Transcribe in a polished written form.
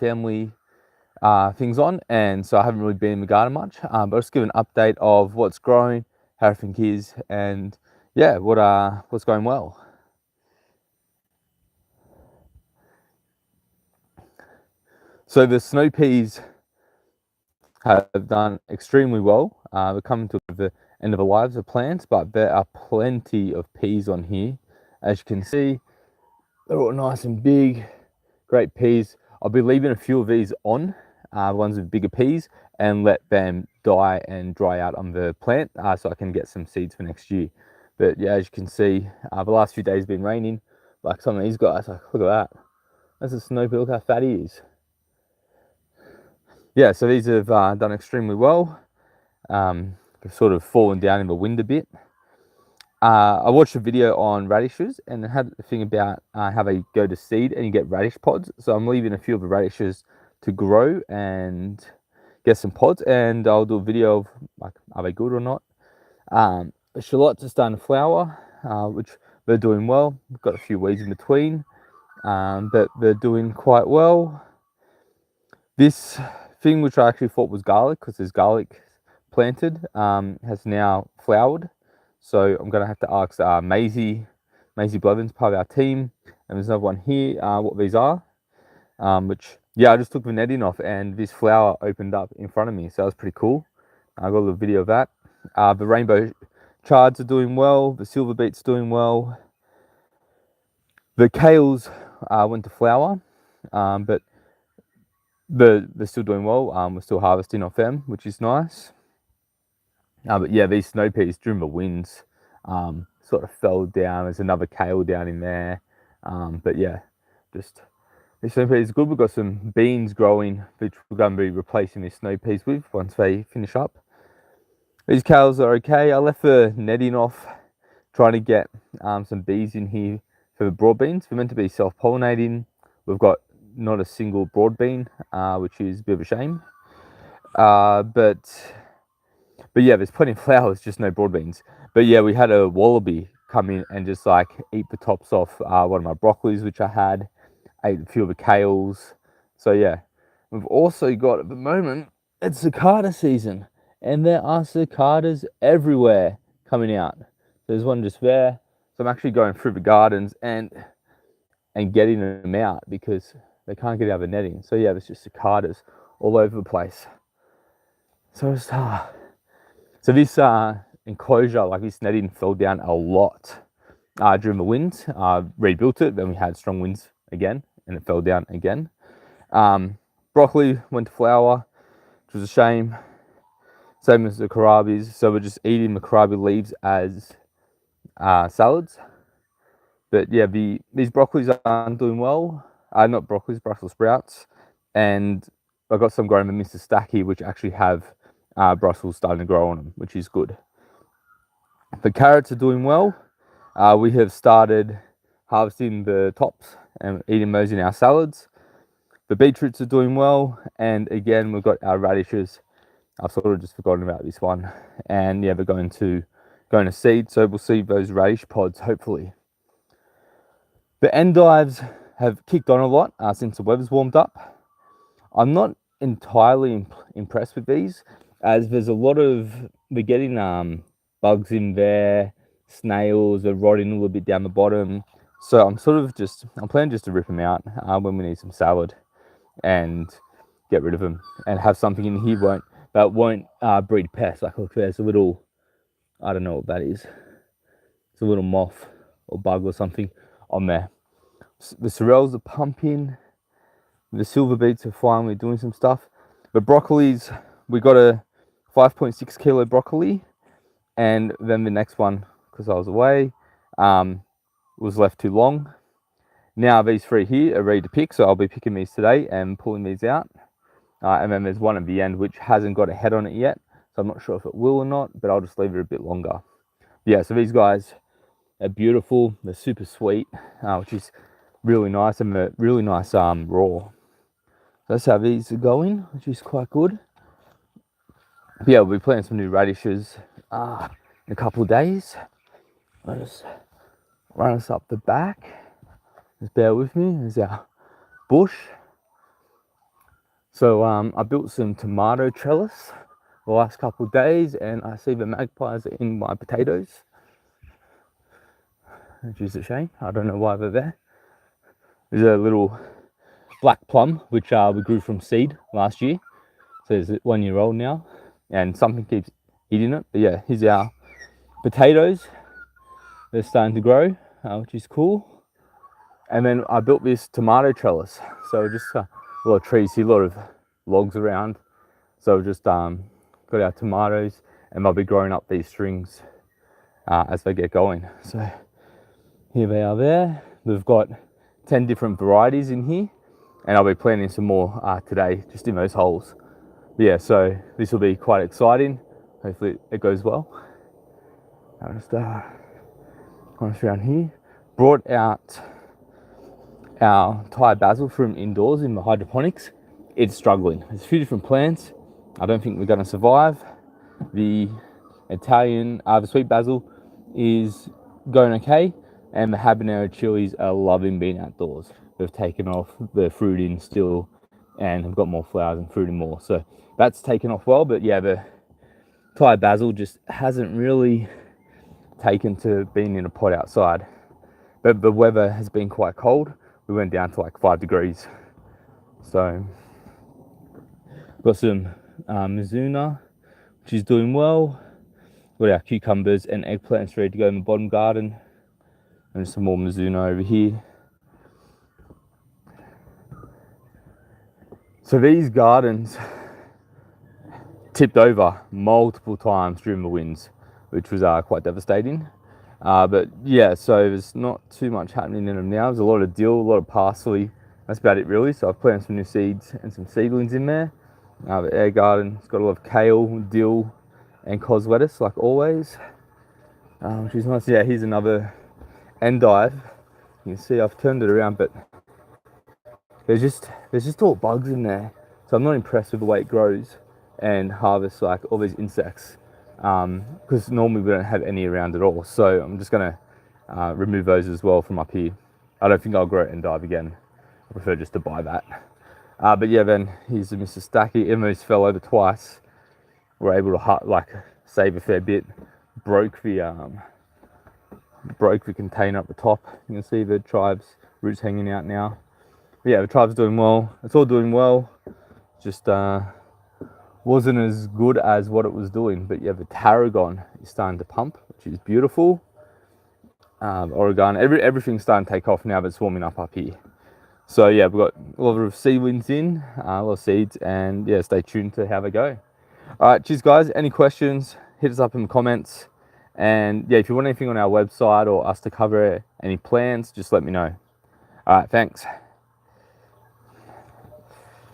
family things on, and so I haven't really been in the garden much, but I'll just give an update of what's growing, how everything is, and yeah, what's going well. So the snow peas have done extremely well. We're coming to the end of the lives of plants, but there are plenty of peas on here. As you can see, they're all nice and big, great peas. I'll be leaving a few of these on, ones with bigger peas, and let them die and dry out on the plant so I can get some seeds for next year. But yeah, as you can see, the last few days have been raining. Like some of these guys, like, look at that. That's a snow pea, look how fat he is. Yeah, so these have done extremely well. They've sort of fallen down in the wind a bit. I watched a video on radishes, and it had a thing about how they go to seed and you get radish pods. So I'm leaving a few of the radishes to grow and get some pods, and I'll do a video of like, are they good or not. The shallots are starting to flower, which they're doing well. We've got a few weeds in between, but they're doing quite well. This thing, which I actually thought was garlic, because there's garlic planted, has now flowered. So I'm going to have to ask Maisie Blevins, part of our team, and there's another one here, what these are, which, yeah, I just took the netting off and this flower opened up in front of me, so that was pretty cool. I got a little video of that. The rainbow chards are doing well, the silver beet's doing well. The kales went to flower, but they're still doing well. We're still harvesting off them, which is nice. But yeah, these snow peas during the winds sort of fell down. There's another kale down in there. But yeah, just these snow peas is good. We've got some beans growing, which we're going to be replacing these snow peas with once they finish up. These kales are okay. I left the netting off, trying to get some bees in here for the broad beans. We're meant to be self-pollinating. We've got not a single broad bean, which is a bit of a shame. But yeah, there's plenty of flowers, just no broad beans. But yeah, we had a wallaby come in and just like eat the tops off one of my broccolis, which I had, ate a few of the kales. So yeah, we've also got at the moment, it's cicada season, and there are cicadas everywhere coming out. There's one just there. So I'm actually going through the gardens and getting them out because they can't get out of the netting. So yeah, there's just cicadas all over the place. So it's so this enclosure, like this netting, fell down a lot during the winds. Rebuilt it, then we had strong winds again, and it fell down again. Broccoli went to flower, which was a shame. Same as the kohlrabies. So we're just eating the kohlrabi leaves as salads. But yeah, these broccolis aren't doing well. Not broccolis, Brussels sprouts. And I got some growing in Mr. Stack here, which actually have Brussels starting to grow on them, which is good. The carrots are doing well. We have started harvesting the tops and eating those in our salads. The beetroots are doing well, and again we've got our radishes. I've sort of just forgotten about this one, and yeah, they're going to seed, so we'll see those radish pods hopefully. The endives have kicked on a lot since the weather's warmed up. I'm not entirely impressed with these, as there's a lot of, we're getting bugs in there, snails are rotting a little bit down the bottom. So I'm planning just to rip them out when we need some salad and get rid of them and have something in here that won't breed pests. Like look, there's a little, I don't know what that is. It's a little moth or bug or something on there. The sorrels are pumping. The silver beets are finally doing some stuff. The broccolis, we got a 5.6 kilo broccoli, and then the next one, because I was away, was left too long. Now these three here are ready to pick, so I'll be picking these today and pulling these out. And then there's one at the end which hasn't got a head on it yet, so I'm not sure if it will or not, but I'll just leave it a bit longer. Yeah, so these guys are beautiful. They're super sweet, which is really nice, and they're really nice raw. That's how these are going, which is quite good. But yeah, we'll be planting some new radishes in a couple of days. I'll just run us up the back. Just bear with me. There's our bush. So I built some tomato trellis the last couple of days, and I see the magpies are in my potatoes, which is a shame. I don't know why they're there. There's a little black plum which we grew from seed last year, so it's 1 year old now, and something keeps eating it. But yeah, here's our potatoes. They're starting to grow, which is cool. And then I built this tomato trellis, so just a lot of trees here, a lot of logs around. So just got our tomatoes, and they'll be growing up these strings as they get going. So here they are there. We've got 10 different varieties in here, and I'll be planting some more today, just in those holes. But yeah, so this will be quite exciting. Hopefully it goes well. I'll just around here. Brought out our Thai basil from indoors in the hydroponics. It's struggling. There's a few different plants. I don't think we're going to survive. The the sweet basil is going okay, and the habanero chilies are loving being outdoors. They've taken off the fruiting still, and have got more flowers and fruiting more. So that's taken off well. But yeah, the Thai basil just hasn't really taken to being in a pot outside. But the weather has been quite cold. We went down to like 5 degrees. So got some Mizuna, which is doing well. Got our cucumbers and eggplants ready to go in the bottom garden. And some more Mizuna over here. So these gardens tipped over multiple times during the winds, which was quite devastating. But yeah, so there's not too much happening in them now. There's a lot of dill, a lot of parsley. That's about it really. So I've planted some new seeds and some seedlings in there. The air garden's got a lot of kale, dill, and cos lettuce, like always, which is nice. Yeah, here's another endive. You can see I've turned it around, but there's just all bugs in there. So I'm not impressed with the way it grows and harvests like all these insects, because normally we don't have any around at all. So I'm just gonna remove those as well from up here. I don't think I'll grow endive again. I prefer just to buy that. But yeah, then here's the Mr. Stacky. It almost fell over twice. We're able to save a fair bit. Broke the container up the top. You can see the tribe's roots hanging out now. But yeah, the tribe's doing well. It's all doing well. Just wasn't as good as what it was doing. But yeah, the tarragon is starting to pump, which is beautiful. Oregano, everything's starting to take off now, but it's warming up here. So yeah, we've got a lot of seedlings in, a lot of seeds, and yeah, stay tuned to how they go. All right, cheers guys. Any questions, hit us up in the comments. And yeah, if you want anything on our website or us to cover any plans, just let me know. All right, thanks.